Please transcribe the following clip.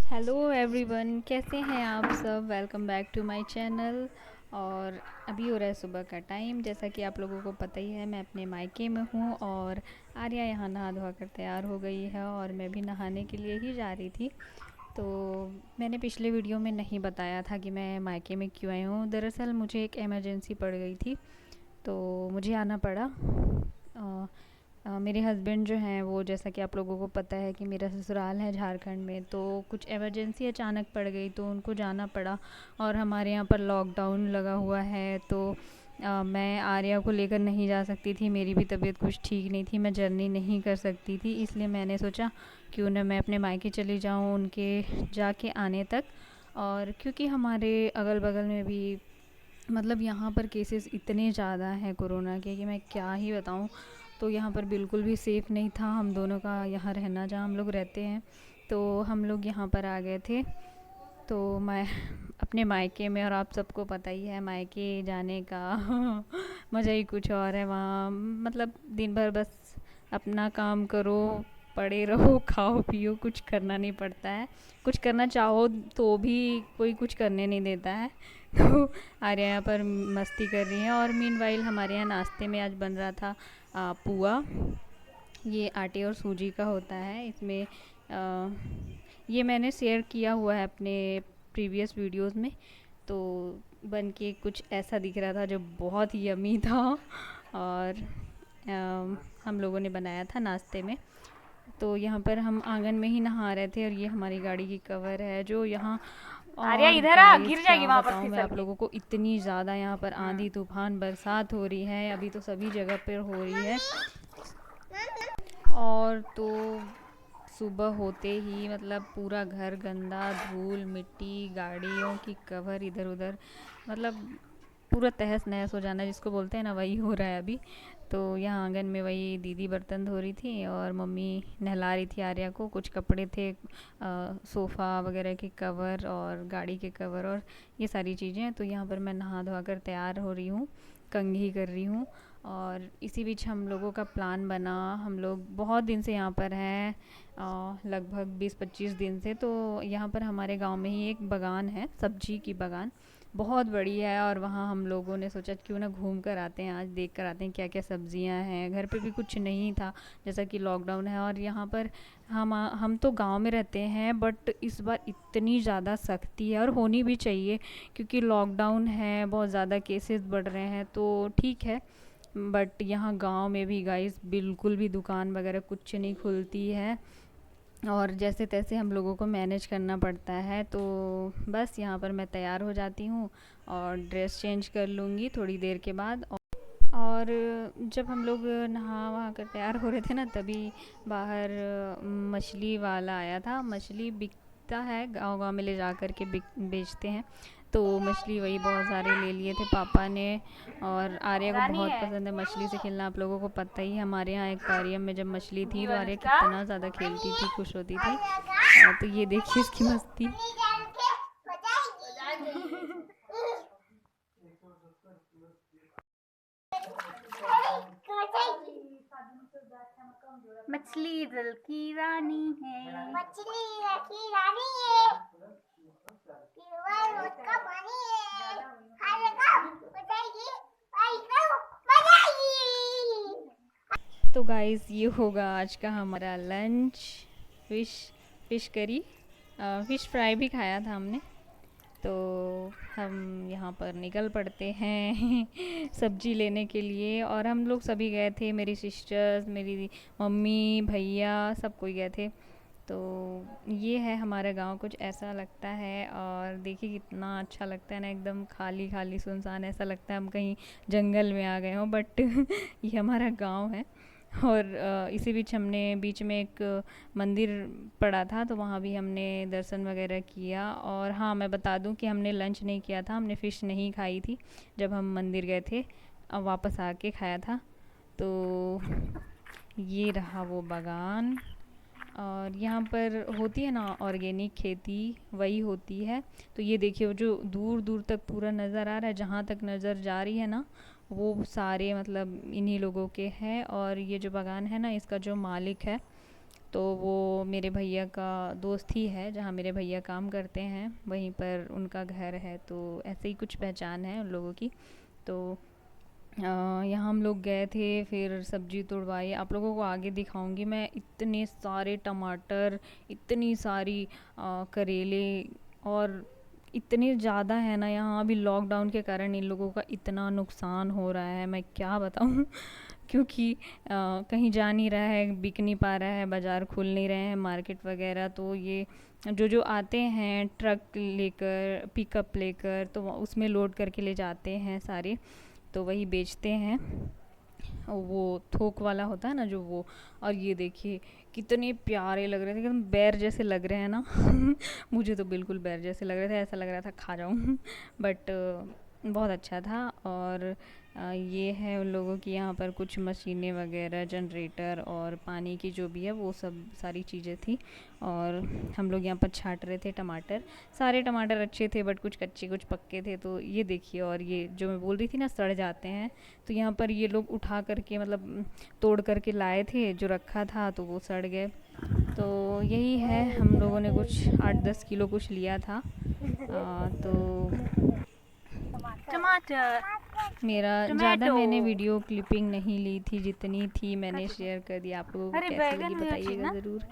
Hello everyone, कैसे हैं आप सब। Welcome back to my channel. और अभी हो रहा है सुबह का टाइम। जैसा कि आप लोगों को पता ही है, मैं अपने मायके में हूँ और आर्या यहाँ नहा धोआ कर तैयार हो गई है और मैं भी नहाने के लिए ही जा रही थी। तो मैंने पिछले वीडियो में नहीं बताया था कि मैं मायके में क्यों आई हूँ। दरअसल मुझे एक इमरजेंसी पड़ गई थी, तो मुझे आना पड़ा। मेरे हस्बैंड जो हैं वो, जैसा कि आप लोगों को पता है कि मेरा ससुराल है झारखंड में, तो कुछ इमरजेंसी अचानक पड़ गई तो उनको जाना पड़ा। और हमारे यहाँ पर लॉकडाउन लगा हुआ है, तो मैं आर्या को लेकर नहीं जा सकती थी। मेरी भी तबीयत कुछ ठीक नहीं थी, मैं जर्नी नहीं कर सकती थी। इसलिए मैंने सोचा क्यों ना मैं अपने मायके चली जाऊँ उनके जाके आने तक। और क्योंकि हमारे अगल बगल में भी मतलब यहाँ पर केसेस इतने ज़्यादा हैं कोरोना के कि मैं क्या ही बताऊँ। तो यहाँ पर बिल्कुल भी सेफ़ नहीं था हम दोनों का यहाँ रहना, जहाँ हम लोग रहते हैं। तो हम लोग यहाँ पर आ गए थे। तो मैं अपने मायके में, और आप सबको पता ही है मायके जाने का मज़ा ही कुछ और है। वहाँ मतलब दिन भर बस अपना काम करो, पड़े रहो, खाओ पियो, कुछ करना नहीं पड़ता है। कुछ करना चाहो तो भी कोई कुछ करने नहीं देता है। तो आर्या यहाँ पर मस्ती कर रही हैं। और मीनवाइल हमारे यहाँ नाश्ते में आज बन रहा था पुआ। ये आटे और सूजी का होता है। इसमें ये मैंने शेयर किया हुआ है अपने प्रीवियस वीडियोस में। तो बन के कुछ ऐसा दिख रहा था जो बहुत ही यमी था। और हम लोगों ने बनाया था नाश्ते में। तो यहाँ पर हम आंगन में ही नहा रहे थे और ये हमारी गाड़ी की कवर है जो यहाँ। आर्या और इधर आ, गाइस गिर जाएगी क्या वहां पर बताऊँ मैं फिसल आप के। लोगों को, इतनी ज़्यादा यहाँ पर आंधी तूफान बरसात हो रही है। अभी तो सभी जगह पर हो रही है। और तो सुबह होते ही मतलब पूरा घर गंदा, धूल मिट्टी, गाड़ियों की कवर इधर उधर, मतलब पूरा तहस नहस हो जाना जिसको बोलते हैं ना, वही हो रहा है अभी। तो यहाँ आंगन में वही दीदी बर्तन धो रही थी और मम्मी नहला रही थी आर्या को। कुछ कपड़े थे, सोफ़ा वगैरह के कवर और गाड़ी के कवर और ये सारी चीज़ें। तो यहाँ पर मैं नहा धोआ कर तैयार हो रही हूँ, कंघी कर रही हूँ। और इसी बीच हम लोगों का प्लान बना। हम लोग बहुत दिन से यहाँ पर हैं, लगभग 20-25 दिन से। तो यहाँ पर हमारे गांव में ही एक बागान है, सब्जी की बागान बहुत बड़ी है। और वहाँ हम लोगों ने सोचा क्यों ना घूम कर आते हैं, आज देख कर आते हैं क्या क्या सब्जियां हैं। घर पे भी कुछ नहीं था, जैसा कि लॉकडाउन है। और यहाँ पर हम तो गांव में रहते हैं, बट इस बार इतनी ज़्यादा सख्ती है और होनी भी चाहिए, क्योंकि लॉकडाउन है, बहुत ज़्यादा केसेस बढ़ रहे हैं। तो ठीक है, बट यहाँ गांव में भी गाइस बिल्कुल भी दुकान वगैरह कुछ नहीं खुलती है। और जैसे तैसे हम लोगों को मैनेज करना पड़ता है। तो बस यहाँ पर मैं तैयार हो जाती हूँ और ड्रेस चेंज कर लूँगी थोड़ी देर के बाद। और जब हम लोग नहा वहा कर तैयार हो रहे थे ना, तभी बाहर मछली वाला आया था। मछली बिकता है गांव गांव में, ले जा कर के बेचते हैं। तो मछली वही बहुत सारे ले लिए थे पापा ने। और आर्या को रानी बहुत है। पसंद है मछली से खेलना। आप लोगों को पता ही है, हमारे यहाँ एक्वेरियम में जब मछली थी तो आर्या अनुष्का। कितना ज़्यादा खेलती थी, खुश होती थी। तो ये देखिए इसकी मस्ती। मछली जल की रानी है। मछली की रानी है, केवल उसका पानी है, खाएगा बताएगी, खाएगा बताएगी। तो गाइस ये होगा आज का हमारा lunch. Fish fish curry, fish fry भी खाया था हमने। तो हम यहाँ पर निकल पड़ते हैं सब्जी लेने के लिए। और हम लोग सभी गए थे, मेरी सिस्टर्स, मेरी मम्मी, भैया, सब कोई गए थे। तो ये है हमारा गांव, कुछ ऐसा लगता है। और देखिए कितना अच्छा लगता है ना, एकदम खाली खाली सुनसान, ऐसा लगता है हम कहीं जंगल में आ गए हों। बट ये हमारा गांव है। और इसी बीच हमने बीच में एक मंदिर पड़ा था, तो वहाँ भी हमने दर्शन वगैरह किया। और हाँ, मैं बता दूँ कि हमने लंच नहीं किया था, हमने फ़िश नहीं खाई थी जब हम मंदिर गए थे। अब वापस आके खाया था। तो ये रहा वो बागान। और यहाँ पर होती है ना ऑर्गेनिक खेती, वही होती है। तो ये देखिए वो जो दूर दूर तक पूरा नज़र आ रहा है, जहाँ तक नज़र जा रही है ना, वो सारे मतलब इन्हीं लोगों के हैं। और ये जो बागान है ना, इसका जो मालिक है, तो वो मेरे भैया का दोस्त ही है, जहाँ मेरे भैया काम करते हैं वहीं पर उनका घर है, तो ऐसे ही कुछ पहचान है उन लोगों की। तो यहाँ हम लोग गए थे, फिर सब्जी तुड़वाई, आप लोगों को आगे दिखाऊंगी मैं। इतने सारे टमाटर, इतनी सारी करेले, और इतने ज़्यादा है ना यहाँ। अभी लॉकडाउन के कारण इन लोगों का इतना नुकसान हो रहा है, मैं क्या बताऊँ क्योंकि कहीं जा नहीं रहा है, बिक नहीं पा रहा है, बाज़ार खुल नहीं रहे हैं, मार्केट वगैरह। तो ये जो आते हैं ट्रक लेकर, पिकअप लेकर, तो उसमें लोड करके ले जाते हैं सारे, तो वही बेचते हैं। वो थोक वाला होता है ना जो, वो। और ये देखिए कितने प्यारे लग रहे थे, एकदम बैर जैसे लग रहे हैं ना मुझे तो बिल्कुल बैर जैसे लग रहे थे, ऐसा लग रहा था खा जाऊँ बट बहुत अच्छा था। और ये है उन लोगों की यहाँ पर कुछ मशीनें वगैरह, जनरेटर और पानी की जो भी है वो सब सारी चीज़ें थी। और हम लोग यहाँ पर छांट रहे थे टमाटर। सारे टमाटर अच्छे थे बट कुछ कच्चे कुछ पक्के थे। तो ये देखिए, और ये जो मैं बोल रही थी ना सड़ जाते हैं, तो यहाँ पर ये लोग उठा करके मतलब तोड़ करके लाए थे, जो रखा था तो वो सड़ गए। तो यही है, हम लोगों ने कुछ 8-10 किलो कुछ लिया था। तो टमाटर। मेरा ज़्यादा मैंने वीडियो क्लिपिंग नहीं ली थी, जितनी थी मैंने शेयर कर दी आप लोगों को। अरे कैसी बैगन लगी भी अच्छी बताइएगा ना। ज़रूर।